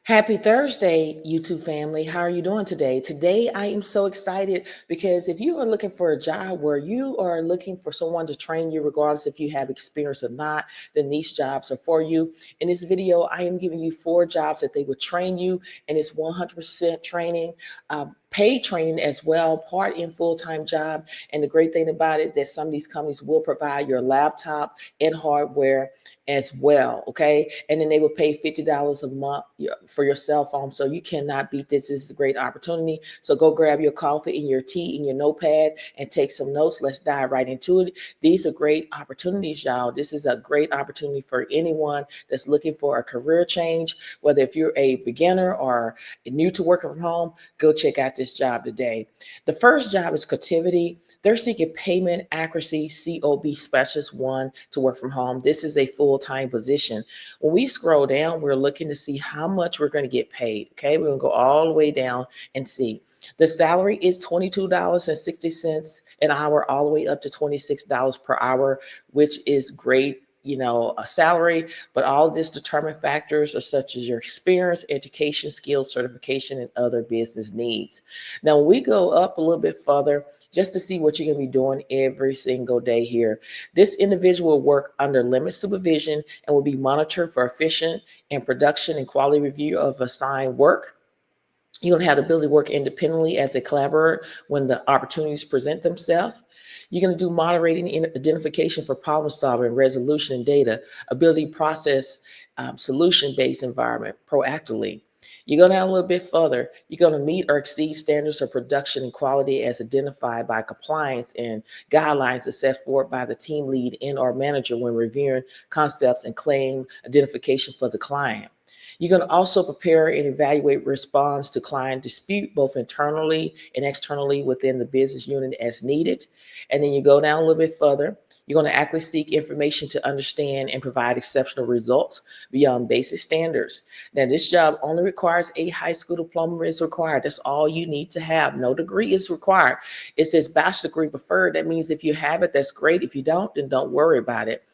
Happy Thursday, YouTube family. How are you doing today? Today, I am so excited because if you are looking for a job where you are looking for someone to train you, regardless if you have experience or not, then these jobs are for you. In this video, I am giving you 4 jobs that they will train you, and it's 100% training, paid training as well, part in full-time job. And the great thing about it that some of these companies will provide your laptop and hardware as well. Okay. And then they will pay $50 a month for your cell phone. So you cannot beat this. This is a great opportunity. So go grab your coffee and your tea and your notepad and take some notes. Let's dive right into it. These are great opportunities, y'all. This is a great opportunity for anyone that's looking for a career change, whether if you're a beginner or new to working from home, go check out this job today. The first job is Cotiviti. They're seeking payment accuracy COB specialist 1 to work from home. This is a full-time position. When we scroll down, we're looking to see how much we're going to get paid. Okay, we're going to go all the way down and see. The salary is $22.60 an hour, all the way up to $26 per hour, which is great. A salary, but all of this determined factors are such as your experience, education, skills, certification, and other business needs. Now, when we go up a little bit further, just to see what you're going to be doing every single day here, this individual will work under limited supervision and will be monitored for efficient and production and quality review of assigned work. You're going to have the ability to work independently as a collaborator when the opportunities present themselves. You're going to do moderating and identification for problem solving, resolution, and data, ability to process solution-based environment proactively. You go down a little bit further, you're going to meet or exceed standards of production and quality as identified by compliance and guidelines as set forth by the team lead and or manager when reviewing concepts and claim identification for the client. You're going to also prepare and evaluate response to client dispute, both internally and externally within the business unit as needed. And then you go down a little bit further. You're going to actively seek information to understand and provide exceptional results beyond basic standards. Now, this job only requires a high school diploma is required. That's all you need to have. No degree is required. It says bachelor degree preferred. That means if you have it, that's great. If you don't, then don't worry about it,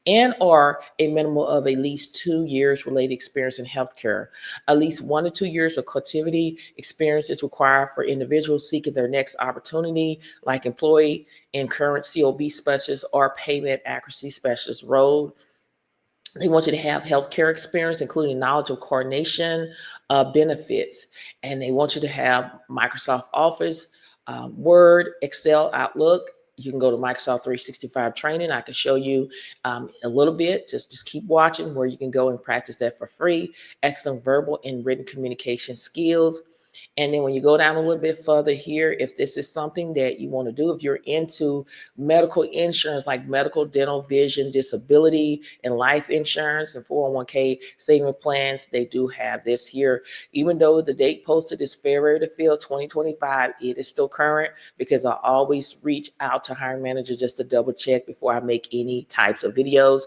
and or a minimum of at least 2 years related experience in healthcare. At least 1 to 2 years of Cotiviti experience is required for individuals seeking their next opportunity, like employee and current COB specialist or payment accuracy specialist role. They want you to have healthcare experience, including knowledge of coordination, benefits, and they want you to have Microsoft Office, Word, Excel, Outlook. You can go to Microsoft 365 training. I can show you a little bit. Just keep watching where you can go and practice that for free. Excellent verbal and written communication skills. And then when you go down a little bit further here, if this is something that you want to do, if you're into medical insurance like medical, dental, vision, disability, and life insurance and 401k saving plans, they do have this here. Even though the date posted is February the 5th, 2025, it is still current because I always reach out to hiring manager just to double check before I make any types of videos.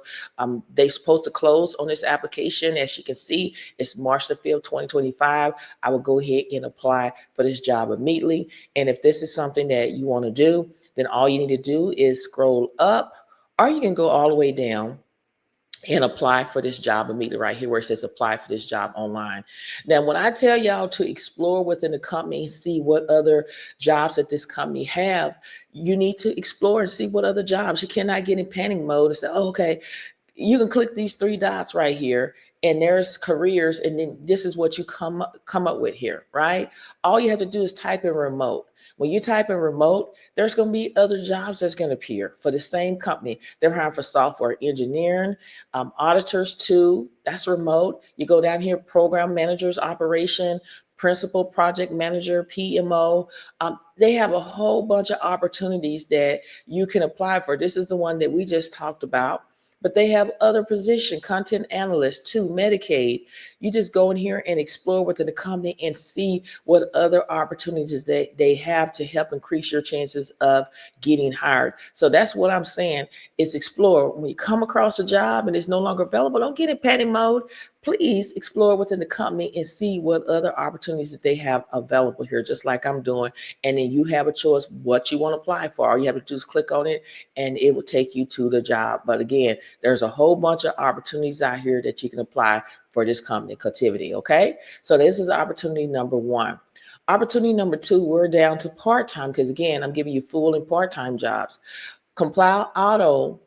They're supposed to close on this application. As you can see, it's March the 5th, 2025. I will go ahead and apply for this job immediately. And if this is something that you want to do, then all you need to do is scroll up, or you can go all the way down and apply for this job immediately right here where it says apply for this job online. Now, when I tell y'all to explore within the company and see what other jobs that this company have, you need to explore and see what other jobs. You cannot get in panic mode and say, oh, okay, you can click these 3 dots right here and there's careers, and then this is what you come up with here, right? All you have to do is type in remote. When you type in remote, there's going to be other jobs that's going to appear for the same company. They're hiring for software engineering, auditors too. That's remote. You go down here, program managers, operation, principal project manager, PMO. They have a whole bunch of opportunities that you can apply for. This is the one that we just talked about. But they have other position, content analyst too, Medicaid. You just go in here and explore within the company and see what other opportunities they have to help increase your chances of getting hired. So that's what I'm saying is explore. When you come across a job and it's no longer available, don't get in panic mode. please explore within the company and see what other opportunities that they have available here, just like I'm doing. And then you have a choice what you want to apply for. All you have to do is click on it and it will take you to the job. But again, there's a whole bunch of opportunities out here that you can apply for this company, Cotiviti. Okay. So this is opportunity number one. Opportunity number two, we're down to part-time because again, I'm giving you full and part-time jobs. Comply Auto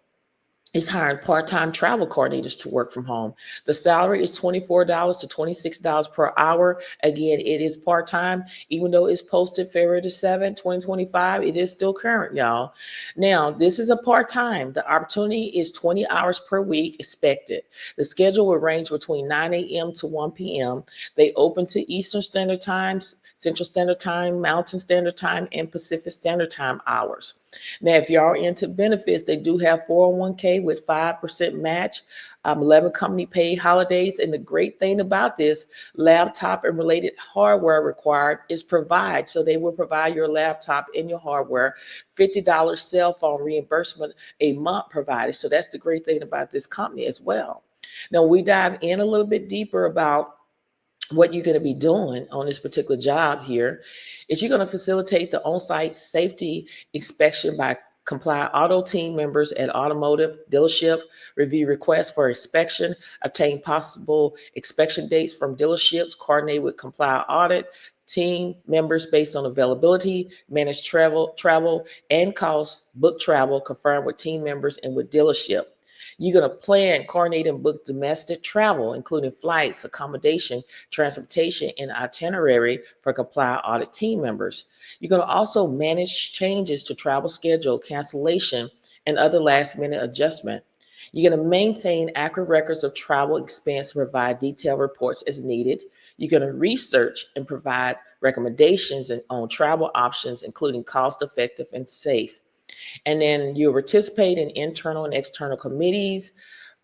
is hiring part-time travel coordinators to work from home. The salary is $24 to $26 per hour. Again, it is part-time, even though it's posted February the 7th, 2025, it is still current, y'all. Now, this is a part-time. The opportunity is 20 hours per week expected. The schedule will range between 9 a.m. to 1 p.m. They open to Eastern Standard Times, Central Standard Time, Mountain Standard Time, and Pacific Standard Time hours. Now, if you are into benefits, they do have 401k with 5% match, 11 company paid holidays. And the great thing about this, laptop and related hardware required is provide. So they will provide your laptop and your hardware, $50 cell phone reimbursement a month provided. So that's the great thing about this company as well. Now, we dive in a little bit deeper about what you're going to be doing on this particular job here is you're going to facilitate the on-site safety inspection by Comply Auto team members at automotive dealership, review requests for inspection, obtain possible inspection dates from dealerships, coordinate with Comply Audit team members based on availability, manage travel and costs, book travel, confirm with team members and with dealership. You're going to plan, coordinate, and book domestic travel, including flights, accommodation, transportation, and itinerary for Comply Audit team members. You're going to also manage changes to travel schedule, cancellation, and other last-minute adjustment. You're going to maintain accurate records of travel expense and provide detailed reports as needed. You're going to research and provide recommendations on travel options, including cost-effective and safe. And then you participate in internal and external committees,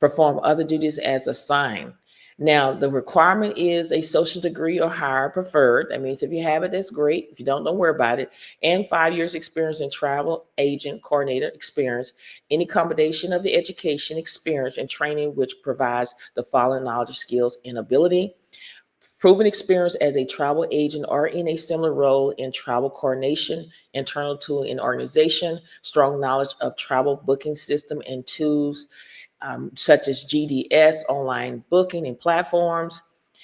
perform other duties as assigned. Now, the requirement is a social degree or higher preferred. That means if you have it, that's great. If you don't worry about it. And 5 years experience in travel agent coordinator experience, any combination of the education, experience, and training which provides the following knowledge, skills, and ability. Proven experience as a travel agent or in a similar role in travel coordination, internal to an organization, strong knowledge of travel booking system and tools such as GDS, online booking and platforms,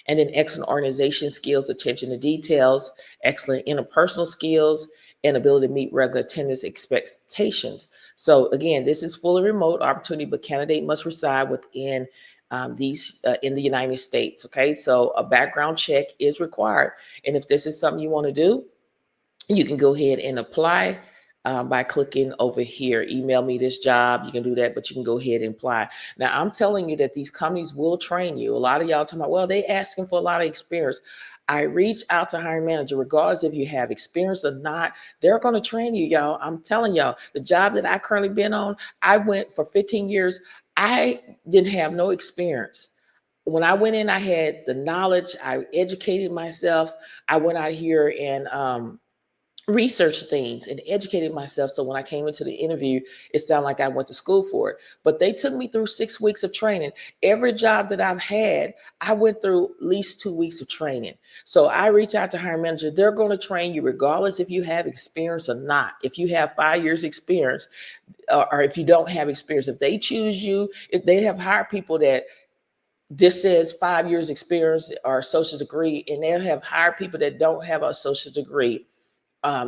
and then excellent organization skills, attention to details, excellent interpersonal skills, and ability to meet regular attendance expectations. So again, this is fully remote opportunity, but candidate must reside within these in the United States. Okay, so a background check is required. And if this is something you want to do, you can go ahead and apply by clicking over here. Email me this job. You can do that, but you can go ahead and apply. Now, I'm telling you that these companies will train you. A lot of y'all talking about, well, they asking for a lot of experience. I reach out to hiring manager, regardless if you have experience or not, they're going to train you, y'all. I'm telling y'all, the job that I currently been on, I went for 15 years. I didn't have no experience. When I went in, I had the knowledge. I educated myself. I went out here and researched things and educated myself. So when I came into the interview, it sounded like I went to school for it. But they took me through 6 weeks of training. Every job that I've had, I went through at least 2 weeks of training. So I reach out to hiring manager. They're going to train you regardless if you have experience or not. If you have 5 years experience, or if you don't have experience, if they choose you, if they have hired people that this says 5 years experience or associate degree, and they have hired people that don't have a associate degree.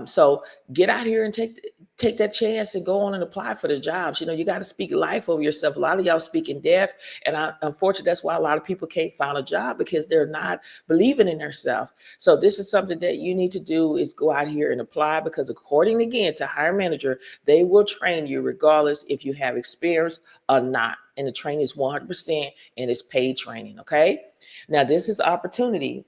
So get out here and take that chance and go on and apply for the jobs. You know, you got to speak life over yourself. A lot of y'all speaking death, and unfortunately, that's why a lot of people can't find a job, because they're not believing in themselves. So this is something that you need to do, is go out here and apply, because according again to hire manager, they will train you regardless if you have experience or not. And the training is 100% and it's paid training. Okay. Now this is opportunity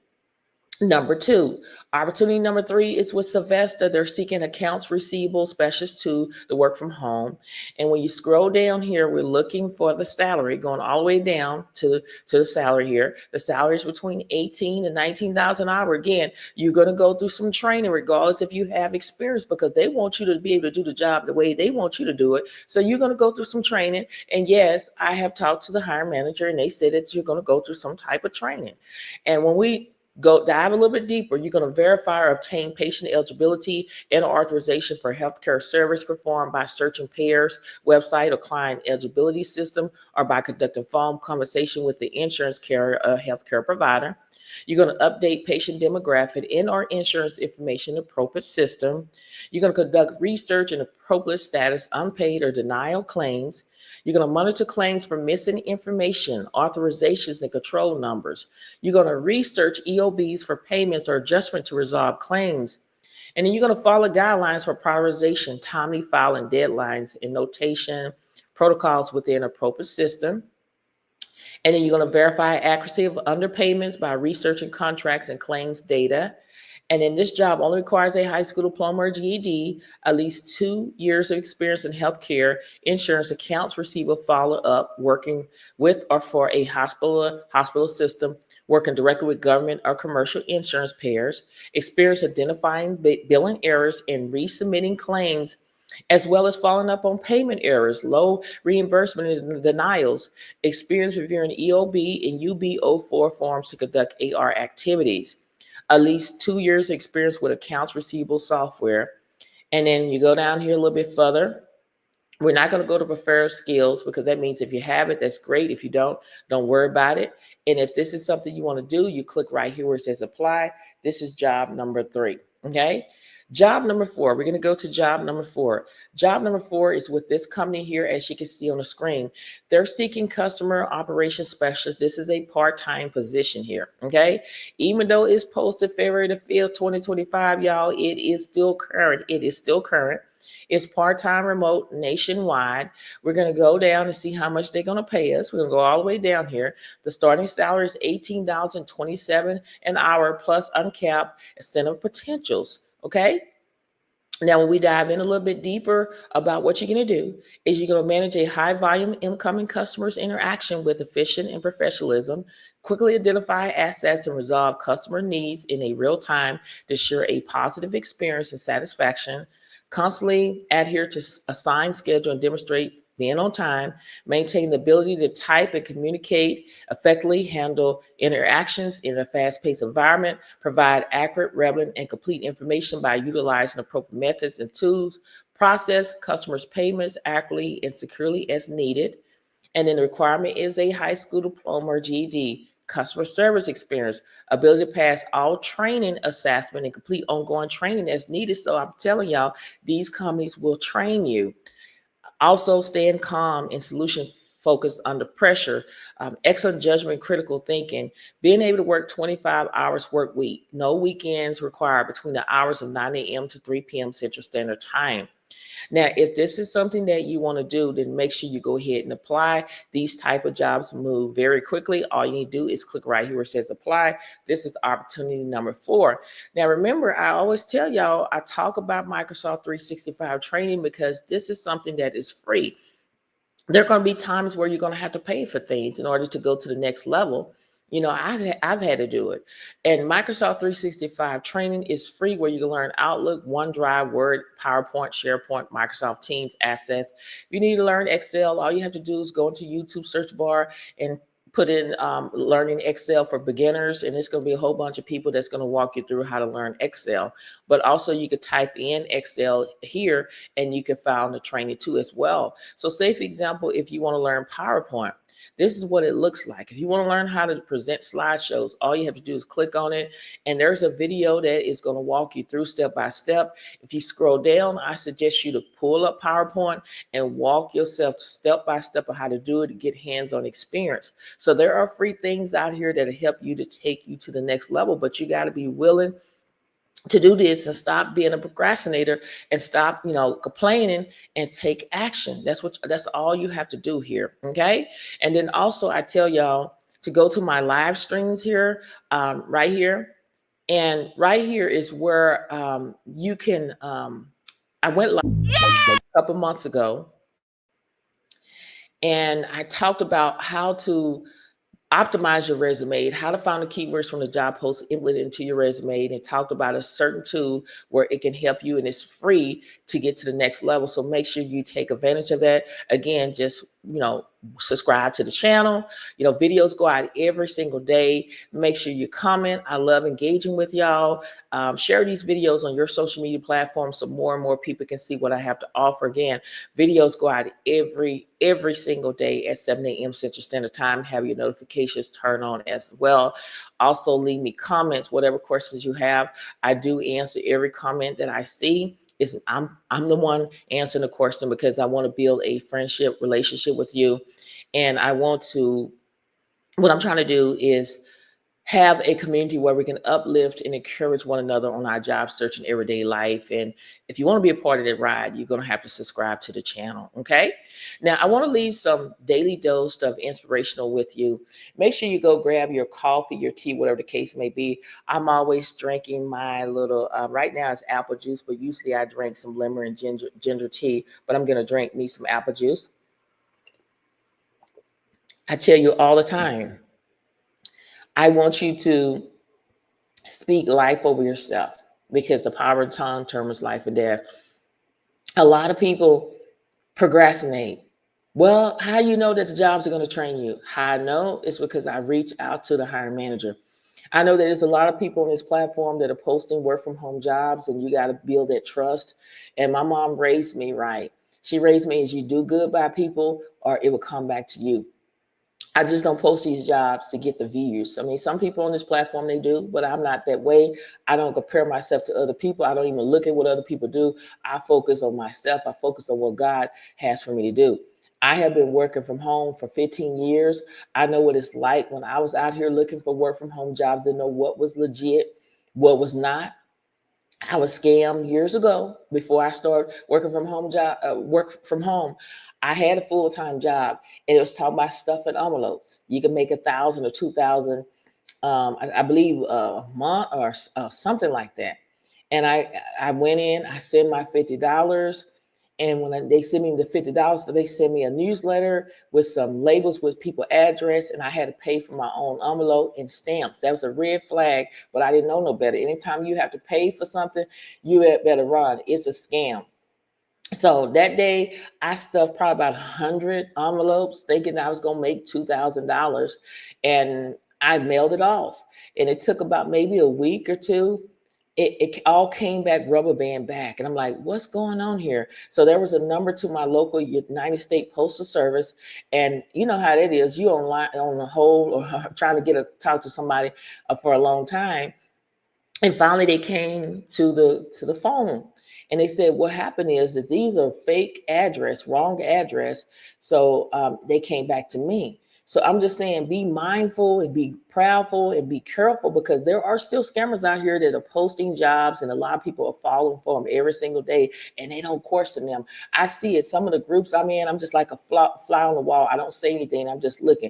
Number two, opportunity number three is with Savista. They're seeking accounts receivable specialist two to work from home. And when you scroll down here, we're looking for the salary, going all the way down to the salary here. The salary is between 18 and 19,000 an hour. Again, you're going to go through some training, regardless if you have experience, because they want you to be able to do the job the way they want you to do it. So you're going to go through some training. And yes, I have talked to the hiring manager, and they said that you're going to go through some type of training. And when we go dive a little bit deeper, you're going to verify or obtain patient eligibility and authorization for healthcare service performed by searching payers website or client eligibility system, or by conducting phone conversation with the insurance carrier or healthcare provider. You're going to update patient demographic and or insurance information in the appropriate system. You're going to conduct research in appropriate status, unpaid or denial claims. You're going to monitor claims for missing information, authorizations, and control numbers. You're going to research EOBs for payments or adjustment to resolve claims. And then you're going to follow guidelines for prioritization, timely filing deadlines, and notation protocols within an appropriate system. And then you're going to verify accuracy of underpayments by researching contracts and claims data. And then this job only requires a high school diploma or GED, at least 2 years of experience in healthcare, insurance, accounts receivable, follow up, working with or for a hospital system, working directly with government or commercial insurance payers, experience identifying billing errors and resubmitting claims, as well as following up on payment errors, low reimbursement and denials, experience reviewing EOB and UB04 forms to conduct AR activities, at least 2 years experience with accounts receivable software. And then you go down here a little bit further. We're not going to go to preferred skills, because that means if you have it, that's great. If you don't worry about it. And if this is something you want to do, you click right here where it says apply. This is job number 3. Okay. Job number 4, we're going to go to job number 4. Job number 4 is with this company here, as you can see on the screen. They're seeking customer operations specialist. This is a part-time position here. Okay. Even though it's posted February the 5th, 2025, y'all, it is still current. It is still current. It's part-time remote nationwide. We're going to go down and see how much they're going to pay us. We're going to go all the way down here. The starting salary is $18,027 an hour plus uncapped incentive potentials. Okay. Now, when we dive in a little bit deeper about what you're going to do, is you're going to manage a high volume incoming customers interaction with efficient and professionalism, quickly identify assets and resolve customer needs in a real time to ensure a positive experience and satisfaction, constantly adhere to assigned schedule and demonstrate being on time, maintain the ability to type and communicate effectively, handle interactions in a fast-paced environment, provide accurate, relevant, and complete information by utilizing appropriate methods and tools, process customers' payments accurately and securely as needed. And then the requirement is a high school diploma or GED, customer service experience, ability to pass all training assessment and complete ongoing training as needed. So I'm telling y'all, these companies will train you. Also, staying calm and solution focused under pressure, excellent judgment, critical thinking, being able to work 25 hours work week, no weekends required between the hours of 9 a.m. to 3 p.m. Central Standard Time. Now, if this is something that you want to do, then make sure you go ahead and apply. These type of jobs move very quickly. All you need to do is click right here where it says apply. This is opportunity number 4. Now, remember, I always tell y'all, I talk about Microsoft 365 training because this is something that is free. There are going to be times where you're going to have to pay for things in order to go to the next level. You know, I've had to do it. And Microsoft 365 training is free, where you can learn Outlook, OneDrive, Word, PowerPoint, SharePoint, Microsoft Teams, Access. If you need to learn Excel, all you have to do is go into YouTube search bar and put in learning Excel for beginners, and it's going to be a whole bunch of people that's going to walk you through how to learn Excel. But also you could type in Excel here and you can find the training too as well. So say, for example, if you want to learn PowerPoint, this is what it looks like. If you want to learn how to present slideshows, all you have to do is click on it, and there's a video that is going to walk you through step by step. If you scroll down, I suggest you to pull up PowerPoint and walk yourself step by step of how to do it to get hands-on experience. So there are free things out here that help you to take you to the next level, but you got to be willing to do this and stop being a procrastinator and stop, complaining and take action. That's all you have to do here. Okay. And then also I tell y'all to go to my live streams here, right here. And right here is where you can, I went live a couple months ago, and I talked about how to optimize your resume, how to find the keywords from the job post, implement it into your resume, and talked about a certain tool where it can help you and it's free to get to the next level. So make sure you take advantage of that. Again, just, subscribe to the channel. Videos go out every single day. Make sure you comment. I love engaging with y'all. Share these videos on your social media platforms so more and more people can see what I have to offer. Again, videos go out every single day at 7 a.m. Central Standard Time. Have your notifications turned on as well. Also, leave me comments, whatever questions you have. I do answer every comment that I see. I'm the one answering the question because I want to build a friendship relationship with you. And what I'm trying to do is have a community where we can uplift and encourage one another on our job search and everyday life. And if you want to be a part of that ride, you're going to have to subscribe to the channel. Okay. Now, I want to leave some daily dose of inspirational with you. Make sure you go grab your coffee, your tea, whatever the case may be. I'm always drinking my little, right now it's apple juice, but usually I drink some lemon and ginger tea, but I'm going to drink me some apple juice. I tell you all the time, I want you to speak life over yourself because the power of the tongue determines life and death. A lot of people procrastinate. Well, how you know that the jobs are going to train you? How I know is because I reach out to the hiring manager. I know that there's a lot of people on this platform that are posting work from home jobs, and you got to build that trust. And my mom raised me right. She raised me as you do good by people, or it will come back to you. I just don't post these jobs to get the views. I mean, some people on this platform, they do, but I'm not that way. I don't compare myself to other people. I don't even look at what other people do. I focus on myself. I focus on what God has for me to do. I have been working from home for 15 years. I know what it's like when I was out here looking for work from home jobs, to know what was legit, what was not. I was scammed years ago before I started work from home. I had a full-time job, and it was talking about stuff in envelopes. You can make 1,000 or 2,000, I believe, a month or something like that. And I went in, I sent my $50. And they send me the $50, they send me a newsletter with some labels with people address, and I had to pay for my own envelope and stamps. That was a red flag, but I didn't know no better. Anytime you have to pay for something, you had better run. It's a scam. So that day, I stuffed probably about 100 envelopes, thinking I was going to make $2,000, and I mailed it off. And it took about maybe a week or two. It all came back rubber band back, and I'm like, "What's going on here?" So there was a number to my local United States Postal Service, and you know how that is. You online on the hold or trying to talk to somebody for a long time. And finally, they came to the phone, and they said, "What happened is that these are fake address, wrong address." So they came back to me. So I'm just saying, be mindful and be proudful and be careful, because there are still scammers out here that are posting jobs, and a lot of people are falling for them every single day, and they don't question them. I see it. Some of the groups I'm in, I'm just like a fly on the wall. I don't say anything. I'm just looking.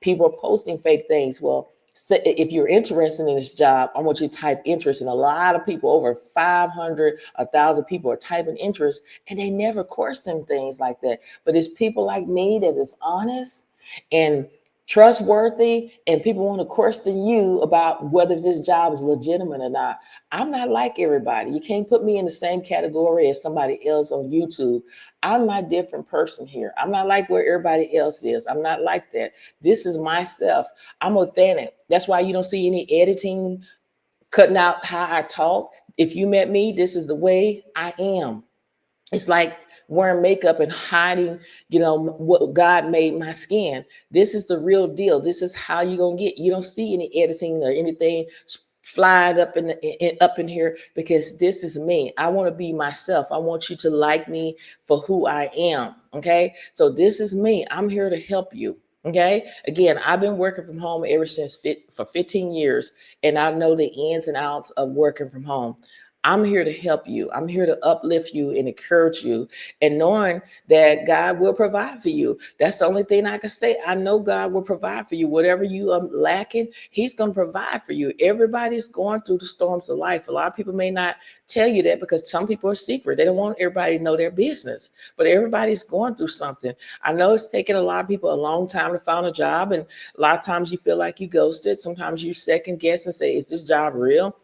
People are posting fake things. Well, if you're interested in this job, I want you to type interest. And a lot of people, over 500, 1,000 people are typing interest, and they never question things like that. But it's people like me that is honest and trustworthy, and people want to question you about whether this job is legitimate or not. I'm not like everybody. You can't put me in the same category as somebody else on YouTube. I'm a different person here. I'm not like where everybody else is. I'm not like that. This is myself. I'm authentic. That's why you don't see any editing, cutting out how I talk. If you met me, this is the way I am. It's like wearing makeup and hiding, what God made my skin. This is the real deal. This is how you're gonna get. You don't see any editing or anything flying up in here, because this is me. I want to be myself. I want you to like me for who I am. Okay, so this is me. I'm here to help you. Okay, again, I've been working from home ever since for 15 years, and I know the ins and outs of working from home. I'm here to help you. I'm here to uplift you and encourage you, and knowing that God will provide for you. That's the only thing I can say. I know God will provide for you. Whatever you are lacking, He's going to provide for you. Everybody's going through the storms of life. A lot of people may not tell you that because some people are secret. They don't want everybody to know their business, but everybody's going through something. I know it's taken a lot of people a long time to find a job, and a lot of times you feel like you ghosted. Sometimes you second guess and say, is this job real?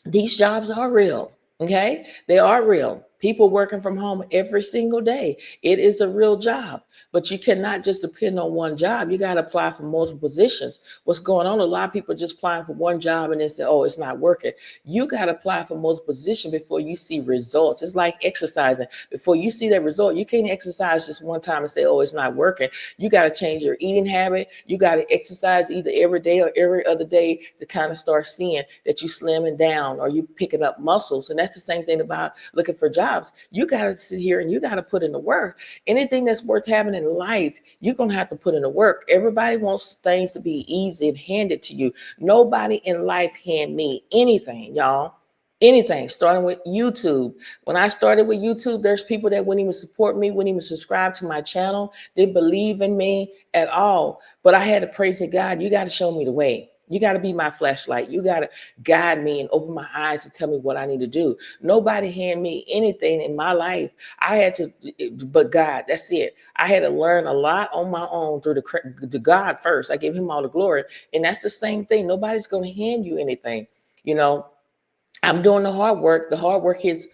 These jobs are real. Okay, they are real. People working from home every single day. It is a real job, but you cannot just depend on one job. You got to apply for multiple positions. What's going on? A lot of people are just applying for one job and then say, oh, it's not working. You got to apply for multiple positions before you see results. It's like exercising. Before you see that result, you can't exercise just one time and say, oh, it's not working. You got to change your eating habit. You got to exercise either every day or every other day to kind of start seeing that you slimming down or you picking up muscles. And that's the same thing about looking for jobs. You got to sit here and you got to put in the work. Anything that's worth having in life, you're going to have to put in the work. Everybody wants things to be easy and handed to you. Nobody in life hand me anything, y'all. Anything, starting with YouTube. When I started with YouTube, there's people that wouldn't even support me, wouldn't even subscribe to my channel, didn't believe in me at all. But I had to praise to God, you got to show me the way. You got to be my flashlight. You got to guide me and open my eyes to tell me what I need to do. Nobody hand me anything in my life. I had to, but God, that's it. I had to learn a lot on my own through the God first. I give Him all the glory. And that's the same thing. Nobody's going to hand you anything. You know, I'm doing the hard work. The hard work is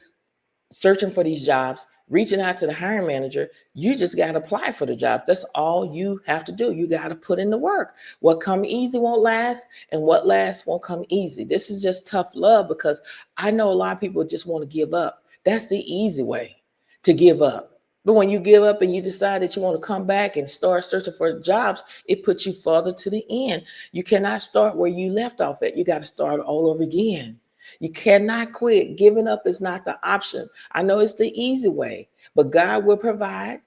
searching for these jobs, reaching out to the hiring manager. You just got to apply for the job. That's all you have to do. You got to put in the work. What come easy won't last, and what lasts won't come easy. This is just tough love, because I know a lot of people just want to give up. That's the easy way, to give up. But when you give up and you decide that you want to come back and start searching for jobs, it puts you further to the end. You cannot start where you left off at. You got to start all over again. You cannot quit. Giving up is not the option. I know it's the easy way, but God will provide.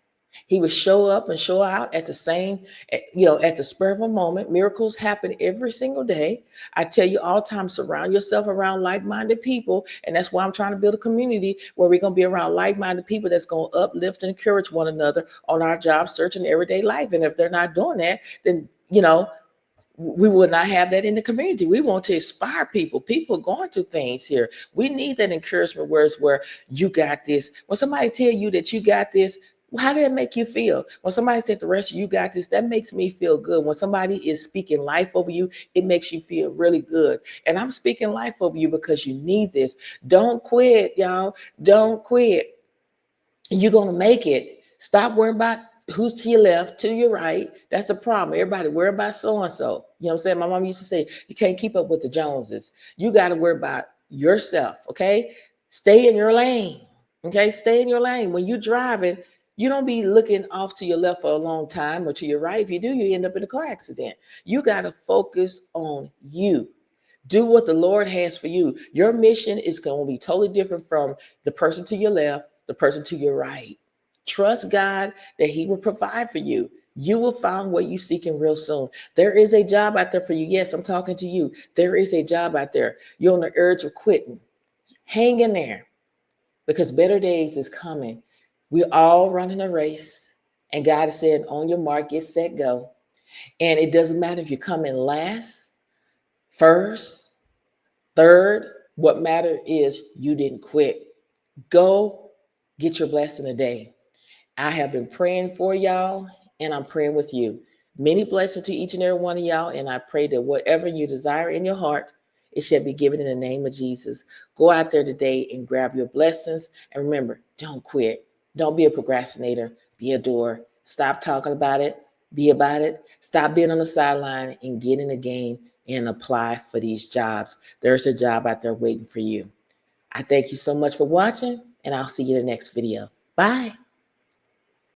He will show up and show out at the same, at the spur of a moment. Miracles happen every single day. I tell you all the time, surround yourself around like-minded people. And that's why I'm trying to build a community where we're going to be around like-minded people that's going to uplift and encourage one another on our job search and everyday life. And if they're not doing that, then, we would not have that in the community. We want to inspire people. People going through things here. We need that encouragement words where you got this. When somebody tell you that you got this, how did it make you feel? When somebody said the rest of you got this, that makes me feel good. When somebody is speaking life over you, it makes you feel really good. And I'm speaking life over you because you need this. Don't quit, y'all. Don't quit. You're going to make it. Stop worrying about who's to your left, to your right. That's the problem. Everybody worry about so-and-so. You know what I'm saying? My mom used to say, you can't keep up with the Joneses. You got to worry about yourself, okay? Stay in your lane, okay? Stay in your lane. When you're driving, you don't be looking off to your left for a long time or to your right. If you do, you end up in a car accident. You got to focus on you. Do what the Lord has for you. Your mission is going to be totally different from the person to your left, the person to your right. Trust God that He will provide for you. You will find what you're seeking real soon. There is a job out there for you. Yes, I'm talking to you. There is a job out there. You're on the urge of quitting. Hang in there, because better days is coming. We're all running a race, and God is saying, on your mark, get set, go. And it doesn't matter if you come in last, first, third. What matters is you didn't quit. Go get your blessing today. I have been praying for y'all, and I'm praying with you. Many blessings to each and every one of y'all, and I pray that whatever you desire in your heart, it shall be given in the name of Jesus. Go out there today and grab your blessings. And remember, don't quit. Don't be a procrastinator. Be a doer. Stop talking about it. Be about it. Stop being on the sideline and get in the game and apply for these jobs. There's a job out there waiting for you. I thank you so much for watching, and I'll see you in the next video. Bye.